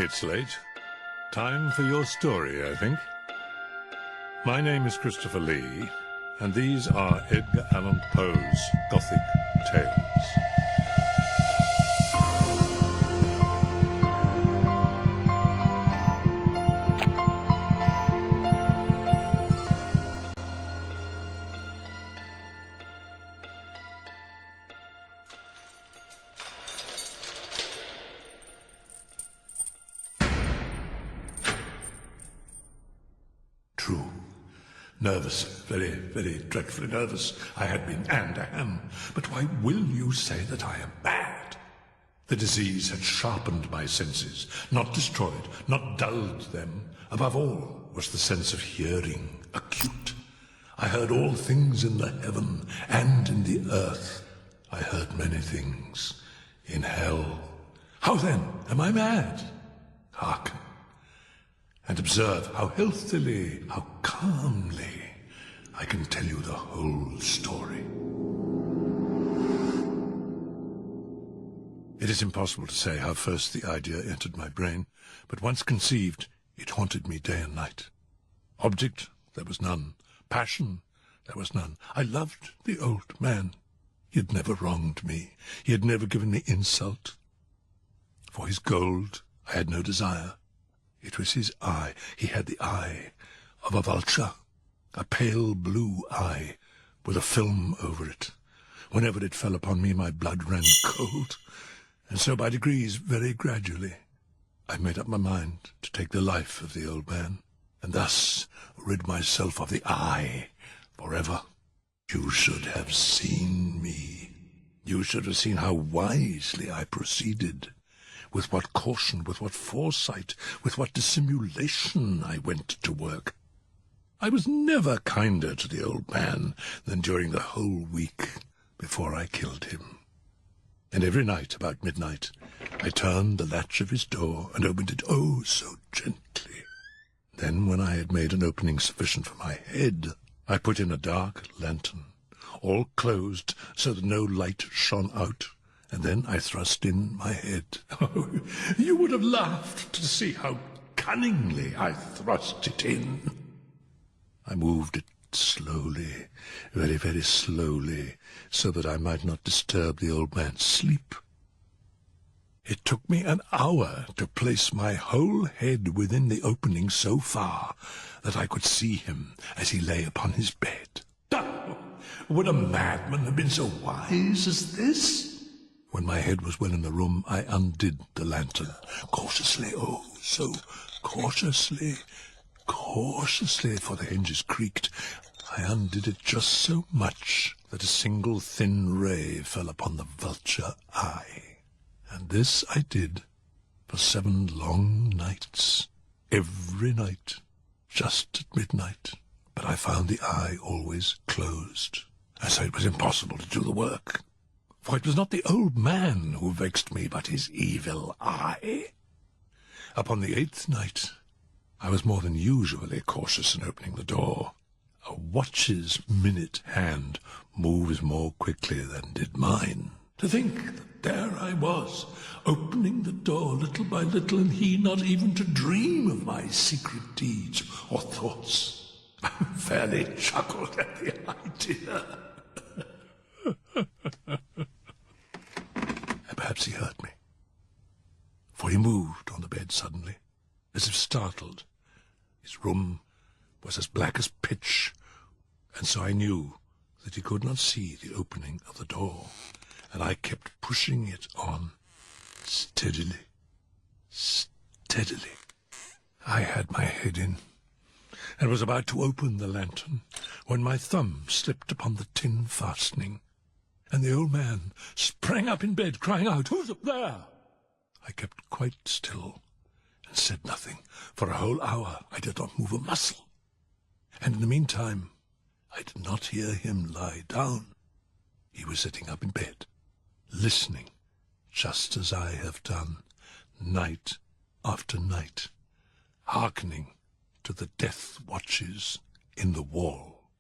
It's late. Time for your story, I think. My name is Christopher Lee, and these are Edgar Allan Poe's Gothic Tales. True. Nervous, very, very dreadfully nervous I had been, and am. But why will you say that I am mad? The disease had sharpened my senses, not destroyed, not dulled them. Above all was the sense of hearing, acute. I heard all things in the heaven and in the earth. I heard many things in hell. How then am I mad? Hearken, and observe how healthily, how calmly I can tell you the whole story. It is impossible to say how first the idea entered my brain, but once conceived, it haunted me day and night. Object, there was none. Passion, there was none. I loved the old man. He had never wronged me. He had never given me insult. For his gold, I had no desire. It was his eye. He had the eye of a vulture, a pale blue eye with a film over it. Whenever it fell upon me, my blood ran cold. And so by degrees, very gradually, I made up my mind to take the life of the old man, and thus rid myself of the eye forever. You should have seen me. You should have seen how wisely I proceeded. With what caution, with what foresight, with what dissimulation I went to work. I was never kinder to the old man than during the whole week before I killed him. And every night, about midnight, I turned the latch of his door and opened it, oh, so gently. Then, when I had made an opening sufficient for my head, I put in a dark lantern, all closed so that no light shone out. And then I thrust in my head. Oh, you would have laughed to see how cunningly I thrust it in. I moved it slowly, very, very slowly, so that I might not disturb the old man's sleep. It took me an hour to place my whole head within the opening so far that I could see him as he lay upon his bed. Oh, would a madman have been so wise as this? When my head was well in the room, I undid the lantern. Cautiously, oh, so cautiously, cautiously, for the hinges creaked. I undid it just so much that a single thin ray fell upon the vulture eye. And this I did for 7 long nights, every night, just at midnight. But I found the eye always closed, and so it was impossible to do the work. For it was not the old man who vexed me, but his evil eye. Upon the 8th night, I was more than usually cautious in opening the door. A watch's minute hand moves more quickly than did mine. To think that there I was, opening the door little by little, and he not even to dream of my secret deeds or thoughts. I fairly chuckled at the idea. Perhaps he heard me, for he moved on the bed suddenly, as if startled. His room was as black as pitch, and so I knew that he could not see the opening of the door, and I kept pushing it on, steadily, steadily. I had my head in, and was about to open the lantern, when my thumb slipped upon the tin fastening, and the old man sprang up in bed, crying out, "Who's up there?" I kept quite still, and said nothing. For a whole hour I did not move a muscle, and in the meantime I did not hear him lie down. He was sitting up in bed, listening, just as I have done, night after night, hearkening to the death watches in the wall.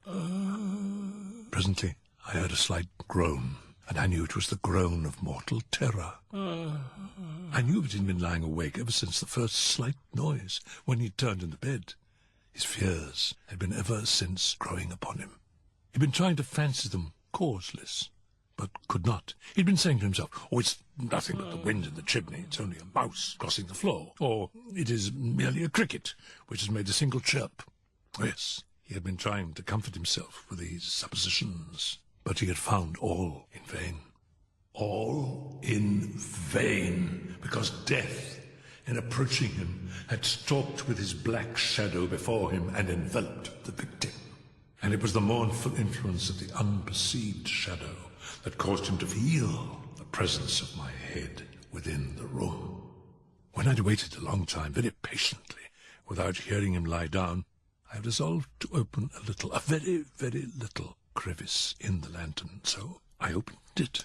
Presently I heard a slight groan, and I knew it was the groan of mortal terror. I knew that he'd been lying awake ever since the first slight noise, when he turned in the bed. His fears had been ever since growing upon him. He'd been trying to fancy them causeless, but could not. He'd been saying to himself, "Oh, it's nothing but the wind in the chimney. It's only a mouse crossing the floor. Or it is merely a cricket, which has made a single chirp." Yes, he had been trying to comfort himself with these suppositions, but he had found all in vain. All in vain, because death, in approaching him, had stalked with his black shadow before him and enveloped the victim. And it was the mournful influence of the unperceived shadow that caused him to feel the presence of my head within the room. When I'd waited a long time, very patiently, without hearing him lie down, I resolved to open a little, a very, very little crevice in the lantern. So I opened it.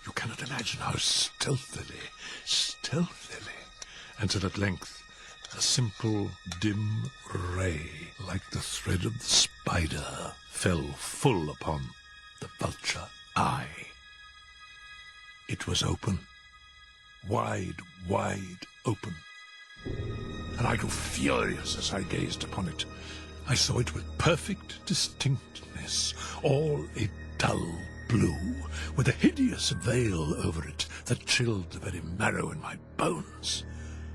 You cannot imagine how stealthily, until at length a simple, dim ray, like the thread of the spider, fell full upon the vulture eye. It was open, wide open, and I grew furious as I gazed upon it. I saw it with perfect distinctness, all a dull blue, with a hideous veil over it that chilled the very marrow in my bones.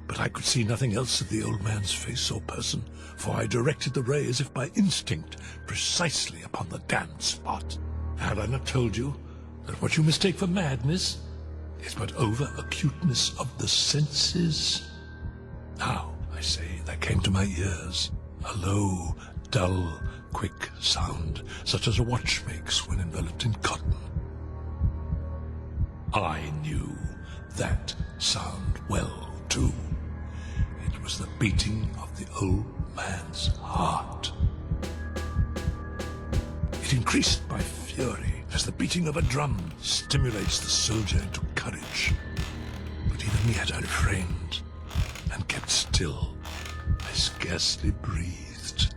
But I could see nothing else of the old man's face or person, for I directed the ray as if by instinct, precisely upon the damned spot. Had I not told you that what you mistake for madness is but over-acuteness of the senses? Now, I say, there came to my ears a low, dull, quick sound, such as a watch makes when enveloped in cotton. I knew that sound well, too. It was the beating of the old man's heart. It increased by fury, as the beating of a drum stimulates the soldier into courage. But even yet I refrained and kept still. I scarcely breathed.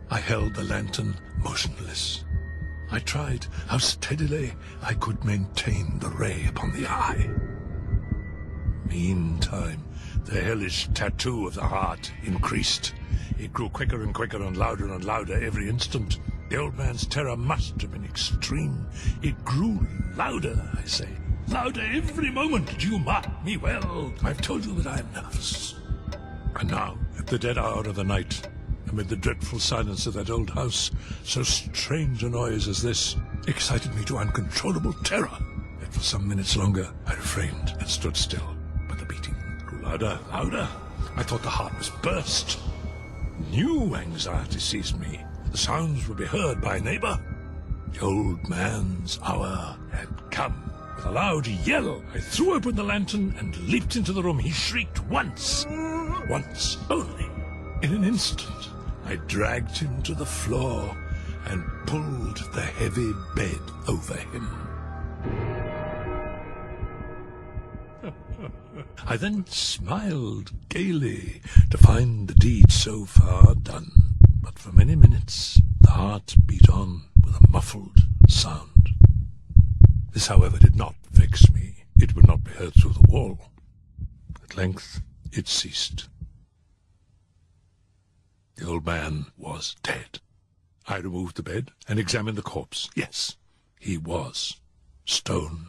I held the lantern motionless. I tried how steadily I could maintain the ray upon the eye. Meantime, the hellish tattoo of the heart increased. It grew quicker and quicker and louder every instant. The old man's terror must have been extreme. It grew louder, I say. Louder every moment. Do you mark me well? I've told you that I am nervous. And now, at the dead hour of the night, amid the dreadful silence of that old house, so strange a noise as this excited me to uncontrollable terror. Yet for some minutes longer I refrained and stood still. But the beating grew louder. I thought the heart must burst. New anxiety seized me. The sounds would be heard by a neighbor. The old man's hour had come. With a loud yell, I threw open the lantern and leaped into the room. He shrieked once only. In an instant, I dragged him to the floor and pulled the heavy bed over him. I then smiled gaily to find the deed so far done. But for many minutes the heart beat on with a muffled sound. This, however, did not vex me. It would not be heard through the wall. At length it ceased. The old man was dead. I removed the bed and examined the corpse. Yes, he was stone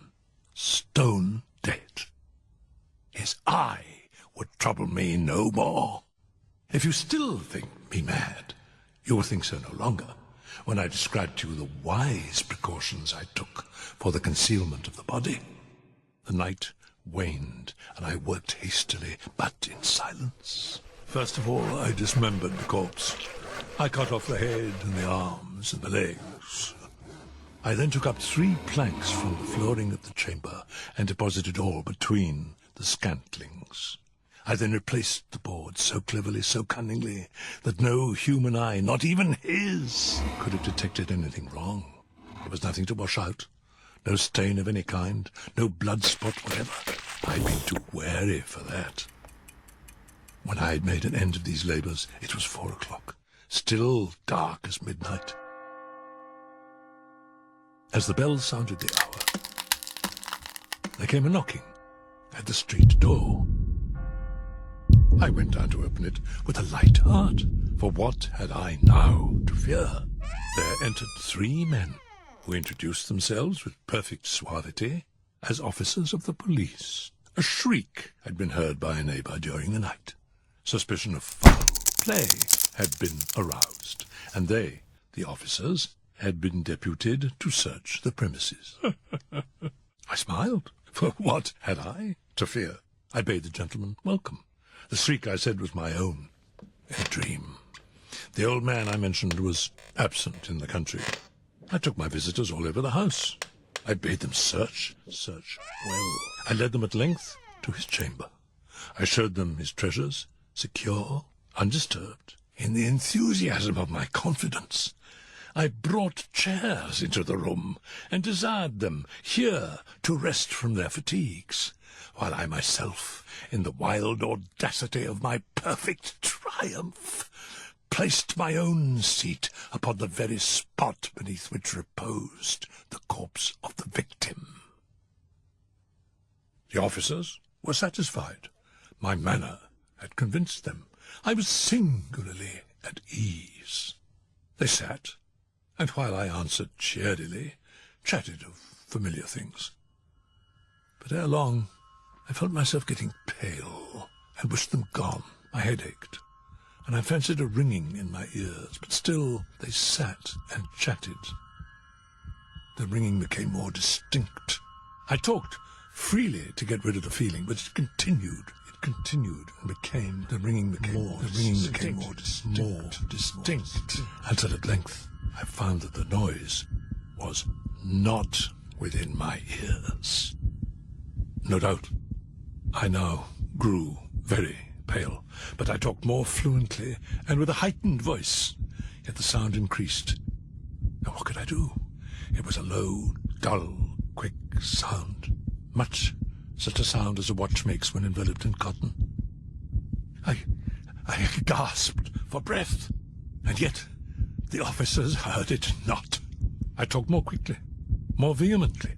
dead. His eye would trouble me no more. If you still think me mad, you will think so no longer when I describe to you the wise precautions I took for the concealment of the body. The night waned, and I worked hastily, but in silence. First of all, I dismembered the corpse. I cut off the head and the arms and the legs. I then took up 3 planks from the flooring of the chamber and deposited all between the scantlings. I then replaced the board so cleverly, so cunningly, that no human eye, not even his, could have detected anything wrong. There was nothing to wash out, no stain of any kind, no blood spot whatever. I'd been too wary for that. When I had made an end of these labors, it was 4 o'clock, still dark as midnight. As the bell sounded the hour, there came a knocking at the street door. I went down to open it with a light heart, for what had I now to fear? There entered 3 men, who introduced themselves with perfect suavity as officers of the police. A shriek had been heard by a neighbour during the night. Suspicion of foul play had been aroused, and they, the officers, had been deputed to search the premises. I smiled, for what had I to fear? I bade the gentleman welcome. The shriek, I said, was my own, a dream. The old man I mentioned was absent in the country. I took my visitors all over the house. I bade them search well. I led them at length to his chamber. I showed them his treasures, secure, undisturbed. In the enthusiasm of my confidence, I brought chairs into the room and desired them here to rest from their fatigues, while I myself, in the wild audacity of my perfect triumph, placed my own seat upon the very spot beneath which reposed the corpse of the victim. The officers were satisfied. My manner had convinced them. I was singularly at ease. They sat, and while I answered cheerily, chatted of familiar things. But ere long, I felt myself getting pale, and wished them gone. My head ached, and I fancied a ringing in my ears, but still they sat and chatted. The ringing became more distinct. I talked freely to get rid of the feeling, but it continued and became, the ringing became more distinct, until at length I found that the noise was not within my ears. No doubt, I now grew very pale, but I talked more fluently and with a heightened voice, yet the sound increased. Now what could I do? It was a low, dull, quick sound, much such a sound as a watch makes when enveloped in cotton. I gasped for breath, and yet the officers heard it not. I talked more quickly, more vehemently,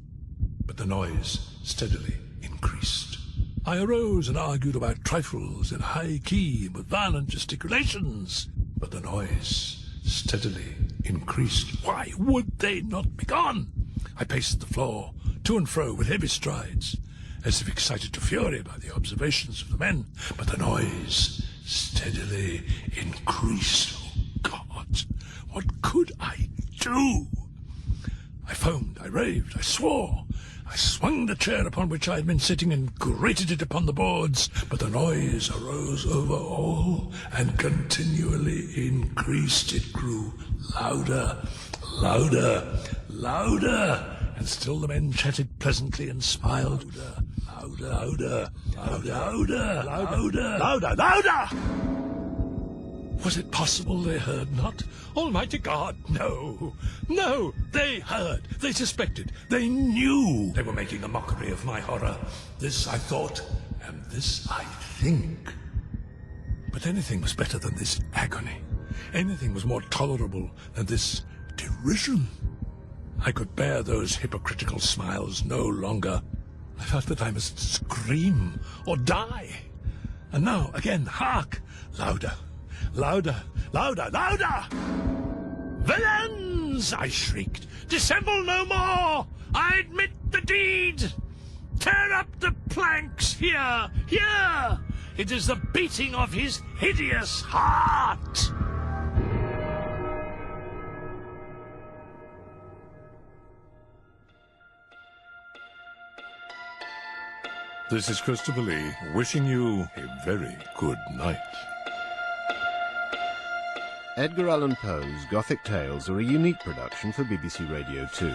but the noise steadily increased. I arose and argued about trifles in high key and with violent gesticulations, but the noise steadily increased. Why would they not be gone? I paced the floor to and fro with heavy strides, as if excited to fury by the observations of the men, but the noise steadily increased. Oh, God, what could I do? I foamed, I raved, I swore. I swung the chair upon which I had been sitting and grated it upon the boards, but the noise arose over all and continually increased. It grew louder, louder, louder, and still the men chatted pleasantly and smiled. Louder, louder, louder, louder, louder, louder! Was it possible they heard not? Almighty God, no! No! They heard! They suspected! They knew! They were making a mockery of my horror. This I thought, and this I think. But anything was better than this agony. Anything was more tolerable than this derision. I could bear those hypocritical smiles no longer. I felt that I must scream or die. And now, again, hark! Louder! Louder! Louder! Louder! "Villains!" I shrieked. "Dissemble no more! I admit the deed! Tear up the planks here! Here! It is the beating of his hideous heart!" This is Christopher Lee, wishing you a very good night. Edgar Allan Poe's Gothic Tales are a unique production for BBC Radio 2.